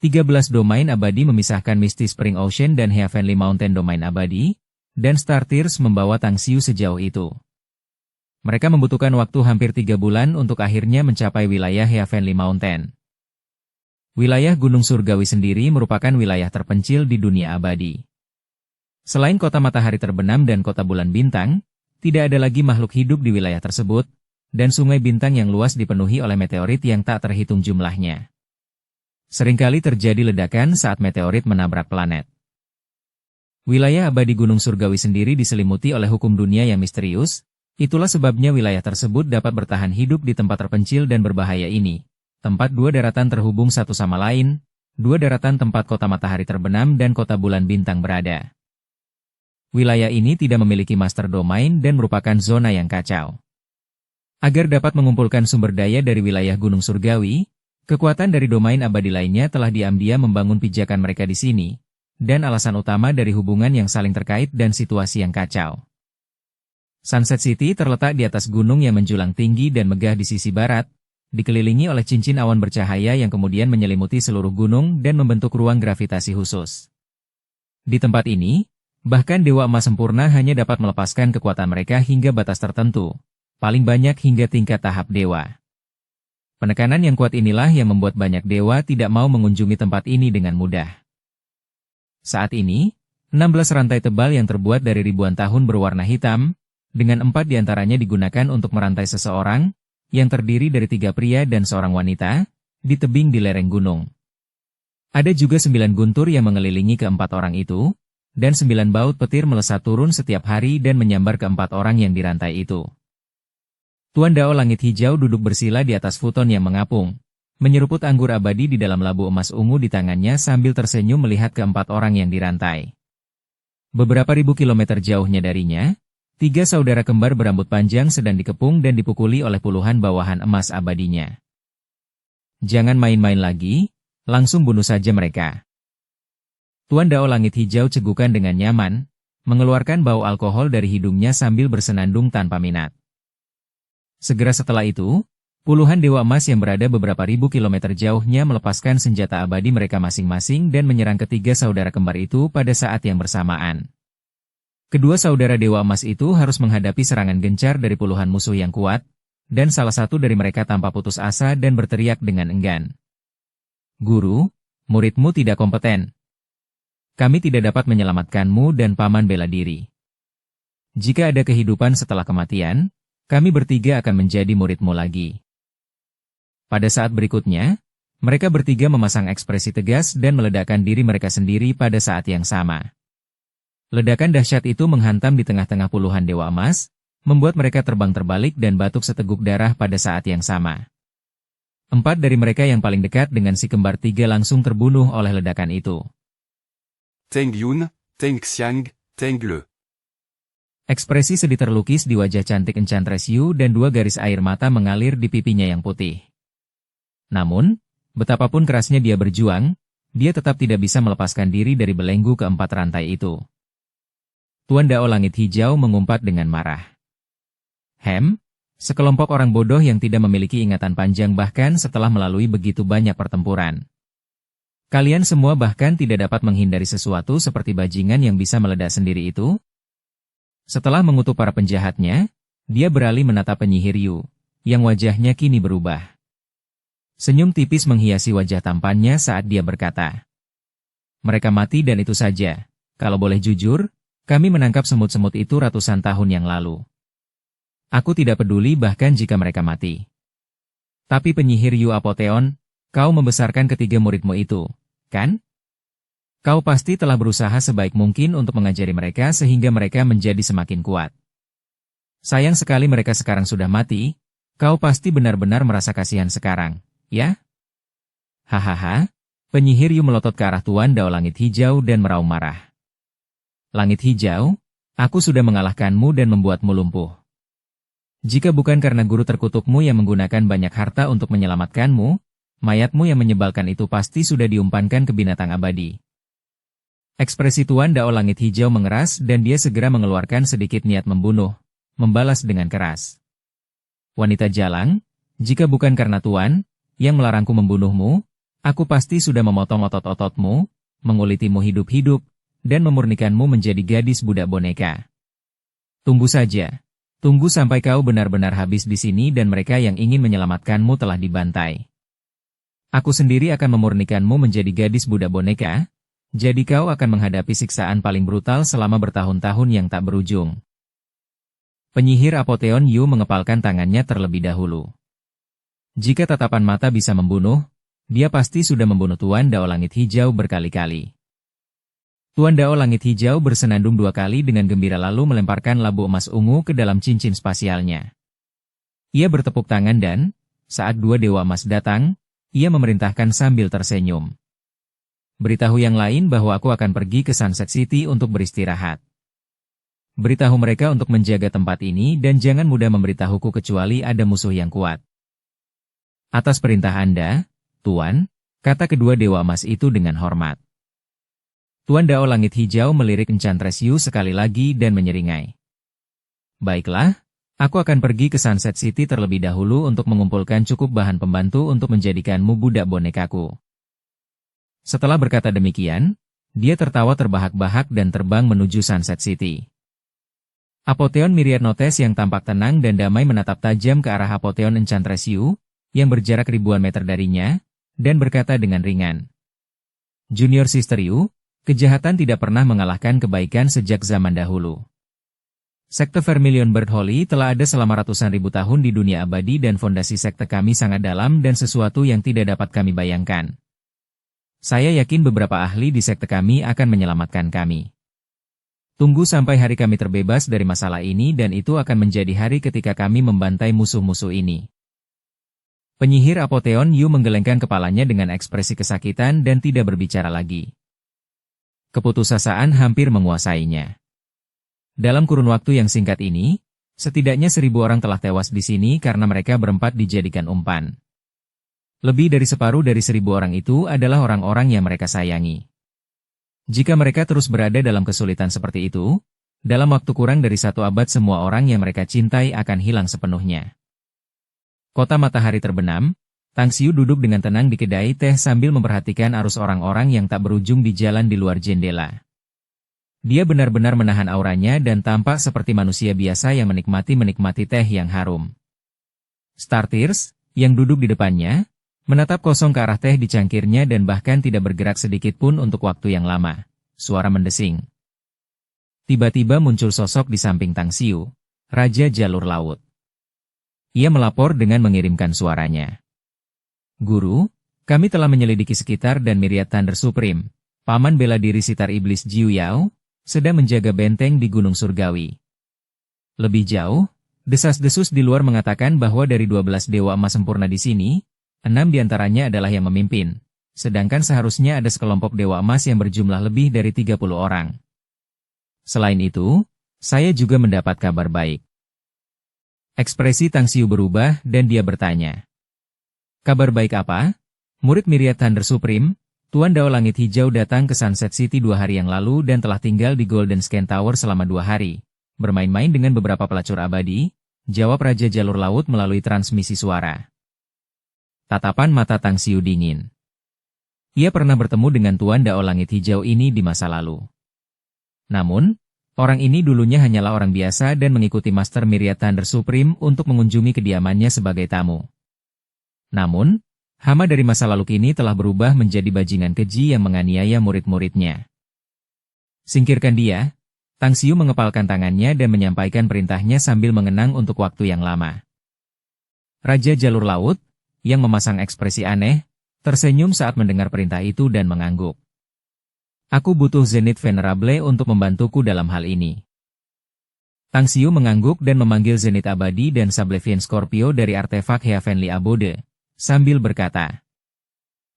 [SPEAKER 1] 13 domain abadi memisahkan Misty Spring Ocean dan Heavenly Mountain domain abadi, dan Startears membawa Tang Xiu sejauh itu. Mereka membutuhkan waktu hampir 3 bulan untuk akhirnya mencapai wilayah Heavenly Mountain. Wilayah Gunung Surgawi sendiri merupakan wilayah terpencil di dunia abadi. Selain kota matahari terbenam dan kota bulan bintang, tidak ada lagi makhluk hidup di wilayah tersebut, dan sungai bintang yang luas dipenuhi oleh meteorit yang tak terhitung jumlahnya. Seringkali terjadi ledakan saat meteorit menabrak planet. Wilayah abadi Gunung Surgawi sendiri diselimuti oleh hukum dunia yang misterius, itulah sebabnya wilayah tersebut dapat bertahan hidup di tempat terpencil dan berbahaya ini. Tempat dua daratan terhubung satu sama lain, dua daratan tempat kota matahari terbenam dan kota bulan bintang berada. Wilayah ini tidak memiliki master domain dan merupakan zona yang kacau. Agar dapat mengumpulkan sumber daya dari wilayah Gunung Surgawi, Kekuatan dari domain abadi lainnya telah diam-diam membangun pijakan mereka di sini, dan alasan utama dari hubungan yang saling terkait dan situasi yang kacau. Sunset City terletak di atas gunung yang menjulang tinggi dan megah di sisi barat, dikelilingi oleh cincin awan bercahaya yang kemudian menyelimuti seluruh gunung dan membentuk ruang gravitasi khusus. Di tempat ini, bahkan Dewa Emas sempurna hanya dapat melepaskan kekuatan mereka hingga batas tertentu, paling banyak hingga tingkat tahap dewa. Penekanan yang kuat inilah yang membuat banyak dewa tidak mau mengunjungi tempat ini dengan mudah. Saat ini, 16 rantai tebal yang terbuat dari ribuan tahun berwarna hitam, dengan 4 diantaranya digunakan untuk merantai seseorang, yang terdiri dari 3 pria dan seorang wanita, di tebing di lereng gunung. Ada juga 9 guntur yang mengelilingi keempat orang itu, dan 9 baut petir melesat turun setiap hari dan menyambar keempat orang yang dirantai itu. Tuan Dao Langit Hijau duduk bersila di atas futon yang mengapung, menyeruput anggur abadi di dalam labu emas ungu di tangannya sambil tersenyum melihat keempat orang yang dirantai. Beberapa ribu kilometer jauhnya darinya, 3 saudara kembar berambut panjang sedang dikepung dan dipukuli oleh puluhan bawahan emas abadinya. Jangan main-main lagi, langsung bunuh saja mereka. Tuan Dao Langit Hijau cegukan dengan nyaman, mengeluarkan bau alkohol dari hidungnya sambil bersenandung tanpa minat. Segera setelah itu, puluhan dewa emas yang berada beberapa ribu kilometer jauhnya melepaskan senjata abadi mereka masing-masing dan menyerang ketiga saudara kembar itu pada saat yang bersamaan. Kedua saudara dewa emas itu harus menghadapi serangan gencar dari puluhan musuh yang kuat, dan salah satu dari mereka tanpa putus asa dan berteriak dengan enggan. Guru, muridmu tidak kompeten. Kami tidak dapat menyelamatkanmu dan paman bela diri. Jika ada kehidupan setelah kematian, kami bertiga akan menjadi muridmu lagi. Pada saat berikutnya, mereka bertiga memasang ekspresi tegas dan meledakkan diri mereka sendiri pada saat yang sama. Ledakan dahsyat itu menghantam di tengah-tengah puluhan dewa emas, membuat mereka terbang terbalik dan batuk seteguk darah pada saat yang sama. 4 dari mereka yang paling dekat dengan si kembar 3 langsung terbunuh oleh ledakan itu.
[SPEAKER 2] Teng Yun, Teng Xiang, Teng Le.
[SPEAKER 1] Ekspresi sedih terlukis di wajah cantik Enchantress Yu dan 2 garis air mata mengalir di pipinya yang putih. Namun, betapapun kerasnya dia berjuang, dia tetap tidak bisa melepaskan diri dari belenggu keempat rantai itu. Tuan Dao Langit Hijau mengumpat dengan marah. Sekelompok orang bodoh yang tidak memiliki ingatan panjang bahkan setelah melalui begitu banyak pertempuran. Kalian semua bahkan tidak dapat menghindari sesuatu seperti bajingan yang bisa meledak sendiri itu? Setelah mengutuk para penjahatnya, dia beralih menatap penyihir Yu, yang wajahnya kini berubah. Senyum tipis menghiasi wajah tampannya saat dia berkata, "Mereka mati dan itu saja. Kalau boleh jujur, kami menangkap semut-semut itu ratusan tahun yang lalu. Aku tidak peduli bahkan jika mereka mati. Tapi penyihir Yu Apotheon, kau membesarkan ketiga muridmu itu, kan? Kau pasti telah berusaha sebaik mungkin untuk mengajari mereka sehingga mereka menjadi semakin kuat. Sayang sekali mereka sekarang sudah mati, kau pasti benar-benar merasa kasihan sekarang, ya?" Hahaha, penyihir Yu melotot ke arah Tuan Dao Langit Hijau dan meraung marah. "Langit Hijau, aku sudah mengalahkanmu dan membuatmu lumpuh. Jika bukan karena guru terkutukmu yang menggunakan banyak harta untuk menyelamatkanmu, mayatmu yang menyebalkan itu pasti sudah diumpankan ke binatang abadi." Ekspresi Tuan Dao Langit Hijau mengeras dan dia segera mengeluarkan sedikit niat membunuh, membalas dengan keras. "Wanita jalang, jika bukan karena Tuan yang melarangku membunuhmu, aku pasti sudah memotong otot-ototmu, mengulitimu hidup-hidup, dan memurnikanmu menjadi gadis budak boneka. Tunggu saja, tunggu sampai kau benar-benar habis di sini dan mereka yang ingin menyelamatkanmu telah dibantai. Aku sendiri akan memurnikanmu menjadi gadis budak boneka. Jadi kau akan menghadapi siksaan paling brutal selama bertahun-tahun yang tak berujung." Penyihir Apotheon Yu mengepalkan tangannya terlebih dahulu. Jika tatapan mata bisa membunuh, dia pasti sudah membunuh Tuan Dao Langit Hijau berkali-kali. Tuan Dao Langit Hijau bersenandung 2 kali dengan gembira lalu melemparkan labu emas ungu ke dalam cincin spasialnya. Ia bertepuk tangan dan, saat 2 dewa emas datang, ia memerintahkan sambil tersenyum. "Beritahu yang lain bahwa aku akan pergi ke Sunset City untuk beristirahat. Beritahu mereka untuk menjaga tempat ini dan jangan mudah memberitahuku kecuali ada musuh yang kuat." "Atas perintah Anda, Tuan, kata kedua Dewa Emas itu dengan hormat. Tuan Dao Langit Hijau melirik Enchantress Yu sekali lagi dan menyeringai. Baiklah, aku akan pergi ke Sunset City terlebih dahulu untuk mengumpulkan cukup bahan pembantu untuk menjadikanmu budak bonekaku. Setelah berkata demikian, dia tertawa terbahak-bahak dan terbang menuju Sunset City. Apotheon Myriad Notes yang tampak tenang dan damai menatap tajam ke arah Apotheon Enchantress Yu, yang berjarak ribuan meter darinya, dan berkata dengan ringan. Junior Sister Yu, kejahatan tidak pernah mengalahkan kebaikan sejak zaman dahulu. Sekte Vermilion Bird Holy telah ada selama ratusan ribu tahun di dunia abadi dan fondasi sekte kami sangat dalam dan sesuatu yang tidak dapat kami bayangkan. Saya yakin beberapa ahli di sekte kami akan menyelamatkan kami. Tunggu sampai hari kami terbebas dari masalah ini dan itu akan menjadi hari ketika kami membantai musuh-musuh ini. Penyihir Apotheon Yu menggelengkan kepalanya dengan ekspresi kesakitan dan tidak berbicara lagi. Keputusasaan hampir menguasainya. Dalam kurun waktu yang singkat ini, setidaknya 1000 orang telah tewas di sini karena mereka berempat dijadikan umpan. Lebih dari separuh dari 1000 orang itu adalah orang-orang yang mereka sayangi. Jika mereka terus berada dalam kesulitan seperti itu, dalam waktu kurang dari 1 abad semua orang yang mereka cintai akan hilang sepenuhnya. Kota matahari terbenam, Tang Xiu duduk dengan tenang di kedai teh sambil memperhatikan arus orang-orang yang tak berujung di jalan di luar jendela. Dia benar-benar menahan auranya dan tampak seperti manusia biasa yang menikmati teh yang harum. Startears, yang duduk di depannya, menatap kosong ke arah teh di cangkirnya dan bahkan tidak bergerak sedikit pun untuk waktu yang lama. Suara mendesing. Tiba-tiba muncul sosok di samping Tang Xiu, Raja Jalur Laut. Ia melapor dengan mengirimkan suaranya. Guru, kami telah menyelidiki sekitar dan Myriad Thunder Supreme, paman bela diri sitar iblis Jiu Yao, sedang menjaga benteng di Gunung Surgawi. Lebih jauh, desas-desus di luar mengatakan bahwa dari 12 dewa emas sempurna di sini, 6 diantaranya adalah yang memimpin, sedangkan seharusnya ada sekelompok dewa emas yang berjumlah lebih dari 30 orang. Selain itu, saya juga mendapat kabar baik. Ekspresi Tang Xiu berubah dan dia bertanya. Kabar baik apa? Murid Myriad Thunder Supreme, Tuan Dao Langit Hijau datang ke Sunset City 2 hari yang lalu dan telah tinggal di Golden Scan Tower selama 2 hari. Bermain-main dengan beberapa pelacur abadi, jawab Raja Jalur Laut melalui transmisi suara. Tatapan mata Tang Xiu dingin. Ia pernah bertemu dengan Tuan Dao Langit Hijau ini di masa lalu. Namun, orang ini dulunya hanyalah orang biasa dan mengikuti Master Myriad Thunder Supreme untuk mengunjungi kediamannya sebagai tamu. Namun, hama dari masa lalu kini telah berubah menjadi bajingan keji yang menganiaya murid-muridnya. Singkirkan dia, Tang Xiu mengepalkan tangannya dan menyampaikan perintahnya sambil mengenang untuk waktu yang lama. Raja Jalur Laut, yang memasang ekspresi aneh, tersenyum saat mendengar perintah itu dan mengangguk. Aku butuh Zenith Venerable untuk membantuku dalam hal ini. Tang Xiu mengangguk dan memanggil Zenith Abadi dan Sablevian Scorpio dari artefak Heavenly Abode, sambil berkata,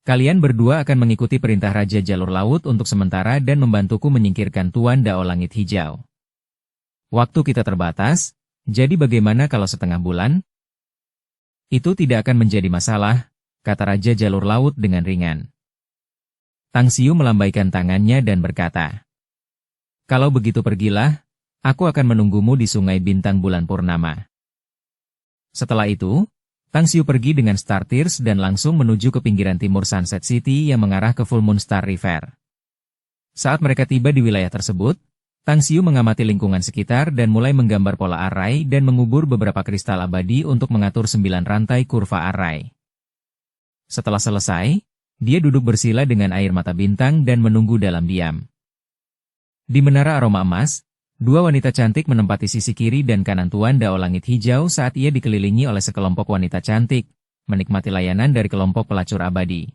[SPEAKER 1] kalian berdua akan mengikuti perintah Raja Jalur Laut untuk sementara dan membantuku menyingkirkan Tuan Dao Langit Hijau. Waktu kita terbatas, jadi bagaimana kalau setengah bulan? Itu tidak akan menjadi masalah, kata Raja Jalur Laut dengan ringan. Tang Xiu melambaikan tangannya dan berkata, kalau begitu pergilah, aku akan menunggumu di Sungai Bintang Bulan Purnama. Setelah itu, Tang Xiu pergi dengan Startears dan langsung menuju ke pinggiran timur Sunset City yang mengarah ke Full Moon Star River. Saat mereka tiba di wilayah tersebut, Tang Xiu mengamati lingkungan sekitar dan mulai menggambar pola array dan mengubur beberapa kristal abadi untuk mengatur 9 rantai kurva array. Setelah selesai, dia duduk bersila dengan air mata bintang dan menunggu dalam diam. Di menara aroma emas, 2 wanita cantik menempati sisi kiri dan kanan Tuan Dao Langit Hijau saat ia dikelilingi oleh sekelompok wanita cantik, menikmati layanan dari kelompok pelacur abadi.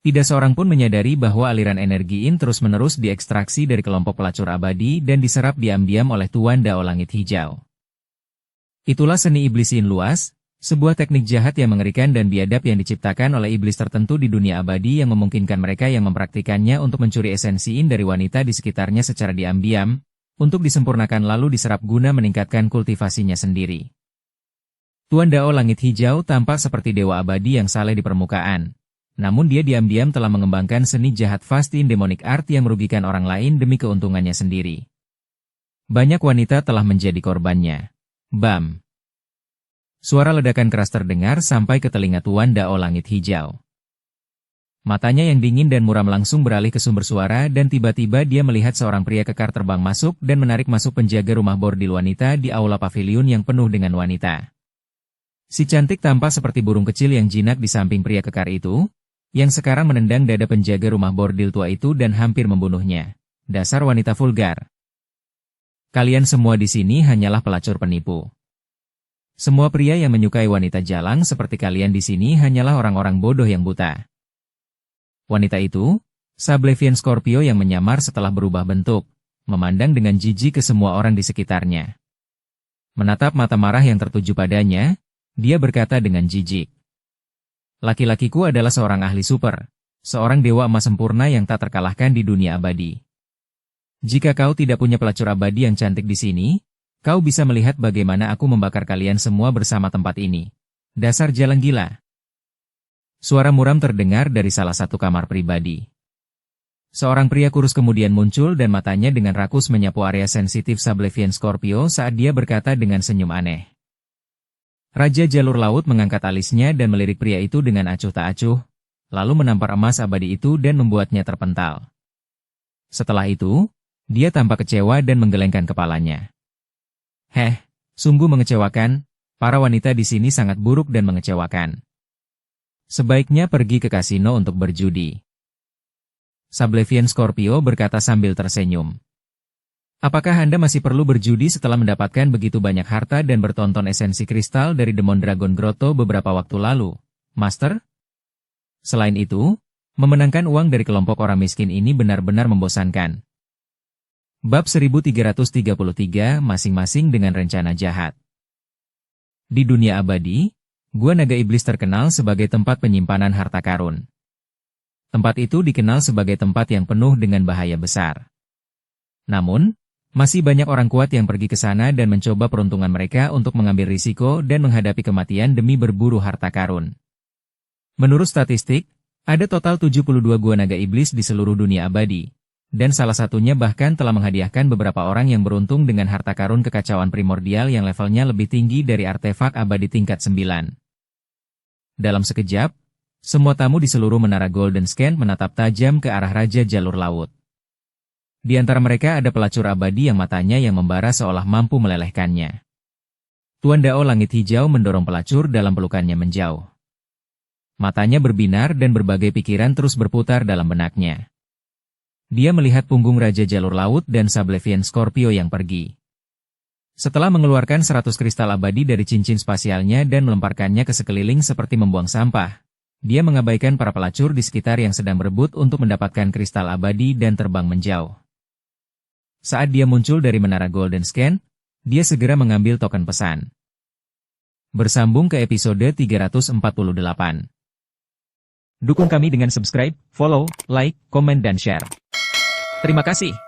[SPEAKER 1] Tidak seorang pun menyadari bahwa aliran energi in terus-menerus diekstraksi dari kelompok pelacur abadi dan diserap diam-diam oleh Tuan Dao Langit Hijau. Itulah seni iblis in luas, sebuah teknik jahat yang mengerikan dan biadab yang diciptakan oleh iblis tertentu di dunia abadi yang memungkinkan mereka yang mempraktikannya untuk mencuri esensi in dari wanita di sekitarnya secara diam-diam, untuk disempurnakan lalu diserap guna meningkatkan kultivasinya sendiri. Tuan Dao Langit Hijau tampak seperti dewa abadi yang saleh di permukaan, Namun dia diam-diam telah mengembangkan seni jahat fasting demonic art yang merugikan orang lain demi keuntungannya sendiri. Banyak wanita telah menjadi korbannya. Bam! Suara ledakan keras terdengar sampai ke telinga Tuan Dao Langit Hijau. Matanya yang dingin dan muram langsung beralih ke sumber suara dan tiba-tiba dia melihat seorang pria kekar terbang masuk dan menarik masuk penjaga rumah bordil wanita di aula pavilion yang penuh dengan wanita. Si cantik tampak seperti burung kecil yang jinak di samping pria kekar itu, yang sekarang menendang dada penjaga rumah bordil tua itu dan hampir membunuhnya. Dasar wanita vulgar. Kalian semua di sini hanyalah pelacur penipu. Semua pria yang menyukai wanita jalang seperti kalian di sini hanyalah orang-orang bodoh yang buta. Wanita itu, Sablevian Scorpio yang menyamar setelah berubah bentuk, memandang dengan jijik ke semua orang di sekitarnya. Menatap mata marah yang tertuju padanya, dia berkata dengan jijik. Laki-lakiku adalah seorang ahli super, seorang dewa emas sempurna yang tak terkalahkan di dunia abadi. Jika kau tidak punya pelacur abadi yang cantik di sini, kau bisa melihat bagaimana aku membakar kalian semua bersama tempat ini. Dasar jalan gila. Suara muram terdengar dari salah satu kamar pribadi. Seorang pria kurus kemudian muncul dan matanya dengan rakus menyapu area sensitif Sablevian Scorpio saat dia berkata dengan senyum aneh. Raja Jalur Laut mengangkat alisnya dan melirik pria itu dengan acuh tak acuh, lalu menampar emas abadi itu dan membuatnya terpental. Setelah itu, dia tampak kecewa dan menggelengkan kepalanya. Sungguh mengecewakan, para wanita di sini sangat buruk dan mengecewakan. Sebaiknya pergi ke kasino untuk berjudi. Sablevian Scorpio berkata sambil tersenyum. Apakah Anda masih perlu berjudi setelah mendapatkan begitu banyak harta dan bertonton esensi kristal dari Demon Dragon Grotto beberapa waktu lalu, Master? Selain itu, memenangkan uang dari kelompok orang miskin ini benar-benar membosankan. Bab 1333 masing-masing dengan rencana jahat. Di dunia abadi, Gua Naga Iblis terkenal sebagai tempat penyimpanan harta karun. Tempat itu dikenal sebagai tempat yang penuh dengan bahaya besar. Namun, masih banyak orang kuat yang pergi ke sana dan mencoba peruntungan mereka untuk mengambil risiko dan menghadapi kematian demi berburu harta karun. Menurut statistik, ada total 72 Gua Naga Iblis di seluruh dunia abadi, dan salah satunya bahkan telah menghadiahkan beberapa orang yang beruntung dengan harta karun kekacauan primordial yang levelnya lebih tinggi dari artefak abadi tingkat 9. Dalam sekejap, semua tamu di seluruh menara Golden Scan menatap tajam ke arah Raja Jalur Laut. Di antara mereka ada pelacur abadi yang matanya yang membara seolah mampu melelehkannya. Tuan Dao Langit Hijau mendorong pelacur dalam pelukannya menjauh. Matanya berbinar dan berbagai pikiran terus berputar dalam benaknya. Dia melihat punggung Raja Jalur Laut dan Sablevian Scorpio yang pergi. Setelah mengeluarkan 100 kristal abadi dari cincin spasialnya dan melemparkannya ke sekeliling seperti membuang sampah, dia mengabaikan para pelacur di sekitar yang sedang berebut untuk mendapatkan kristal abadi dan terbang menjauh. Saat dia muncul dari menara Golden Scan, dia segera mengambil token pesan. Bersambung ke episode 348. Dukung kami dengan subscribe, follow, like, komen dan share. Terima kasih.